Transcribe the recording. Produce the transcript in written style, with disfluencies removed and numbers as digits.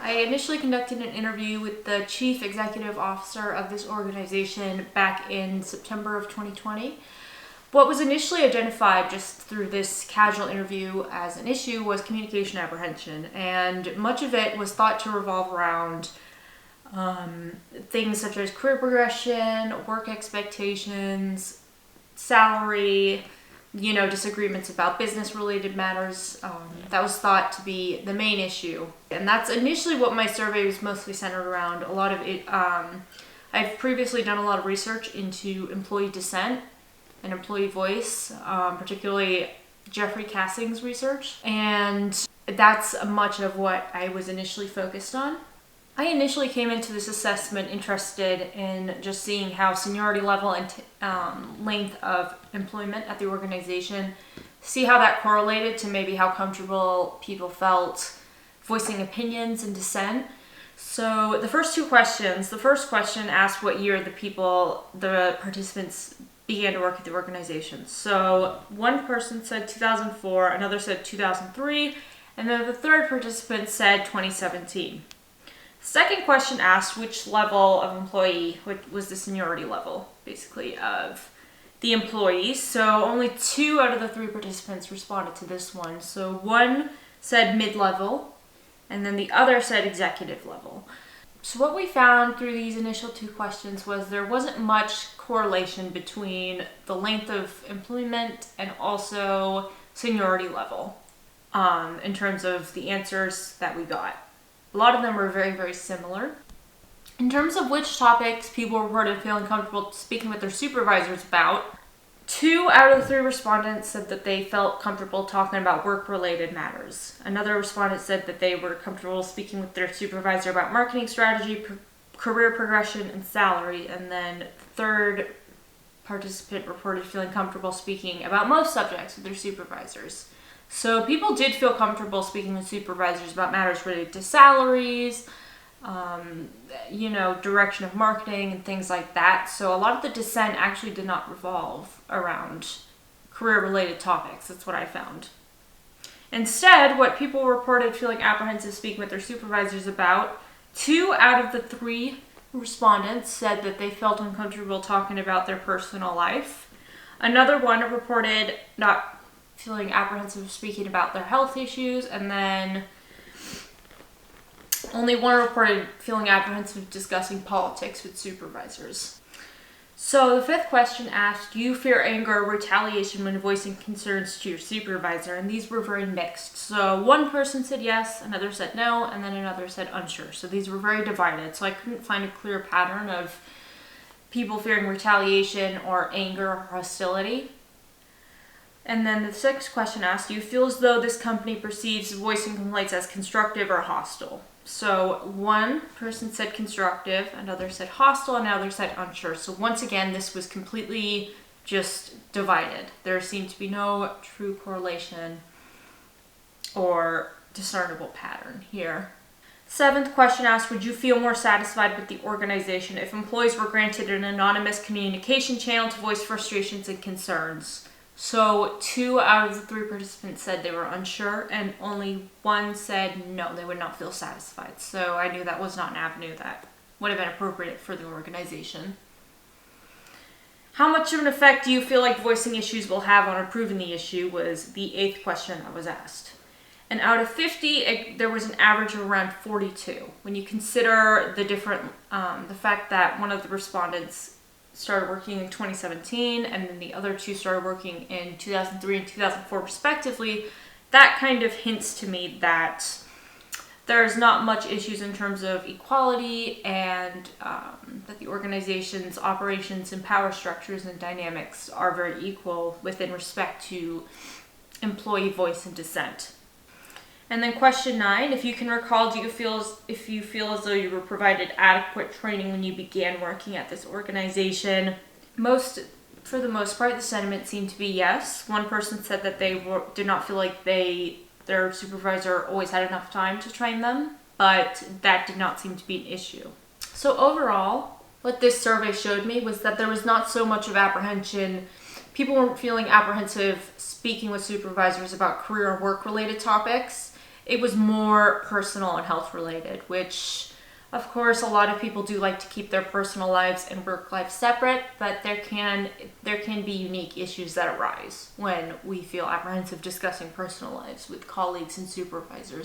I initially conducted an interview with the chief executive officer of this organization back in September of 2020. What was initially identified just through this casual interview as an issue was communication apprehension, and much of it was thought to revolve around things such as career progression, work expectations, salary, disagreements about business-related matters. That was thought to be the main issue. And that's initially what my survey was mostly centered around. A lot of it, I've previously done a lot of research into employee dissent and employee voice, particularly Jeffrey Cassing's research. And that's much of what I was initially focused on. I initially came into this assessment interested in just seeing how seniority level and length of employment at the organization, see how that correlated to maybe how comfortable people felt voicing opinions and dissent. So the first two questions, the first question asked what year the participants began to work at the organization. So one person said 2004, another said 2003, and then the third participant said 2017. Second question asked which level of employee, which was the seniority level, basically, of the employees. So only 2 out of the 3 participants responded to this one. So one said mid-level, and then the other said executive level. So what we found through these initial 2 questions was there wasn't much correlation between the length of employment and also seniority level in terms of the answers that we got. A lot of them were very, very similar. In terms of which topics people reported feeling comfortable speaking with their supervisors about, 2 out of the 3 respondents said that they felt comfortable talking about work-related matters. Another respondent said that they were comfortable speaking with their supervisor about marketing strategy, career progression, and salary. And then the third participant reported feeling comfortable speaking about most subjects with their supervisors. So people did feel comfortable speaking with supervisors about matters related to salaries, direction of marketing and things like that. So a lot of the dissent actually did not revolve around career-related topics. That's what I found. Instead, what people reported feeling apprehensive speaking with their supervisors about, 2 out of the 3 respondents said that they felt uncomfortable talking about their personal life. Another one reported not feeling apprehensive speaking about their health issues, and then only one reported feeling apprehensive discussing politics with supervisors. So the 5th question asked, do you fear anger or retaliation when voicing concerns to your supervisor? And these were very mixed. So one person said yes, another said no, and then another said unsure. So these were very divided. So I couldn't find a clear pattern of people fearing retaliation or anger or hostility. And then the 6th question asked, do you feel as though this company perceives voicing complaints as constructive or hostile? So one person said constructive, another said hostile, and another said unsure. So once again, this was completely just divided. There seemed to be no true correlation or discernible pattern here. 7th question asked, would you feel more satisfied with the organization if employees were granted an anonymous communication channel to voice frustrations and concerns? So 2 out of the 3 participants said they were unsure, and only one said no, they would not feel satisfied. So I knew that was not an avenue that would have been appropriate for the organization. How much of an effect do you feel like voicing issues will have on improving the issue was the 8th question that was asked. And out of 50, there was an average of around 42. When you consider the fact that one of the respondents started working in 2017, and then the other 2 started working in 2003 and 2004 respectively, that kind of hints to me that there's not much issues in terms of equality, and that the organization's operations and power structures and dynamics are very equal within respect to employee voice and dissent. And then question 9, if you can recall, do you feel as though you were provided adequate training when you began working at this organization? For the most part, the sentiment seemed to be yes. One person said that they did not feel like their supervisor always had enough time to train them, but that did not seem to be an issue. So overall, what this survey showed me was that there was not so much of apprehension. People weren't feeling apprehensive speaking with supervisors about career and work-related topics. it was more personal and health related, which of course a lot of people do like to keep their personal lives and work life separate, but there can be unique issues that arise when we feel apprehensive discussing personal lives with colleagues and supervisors.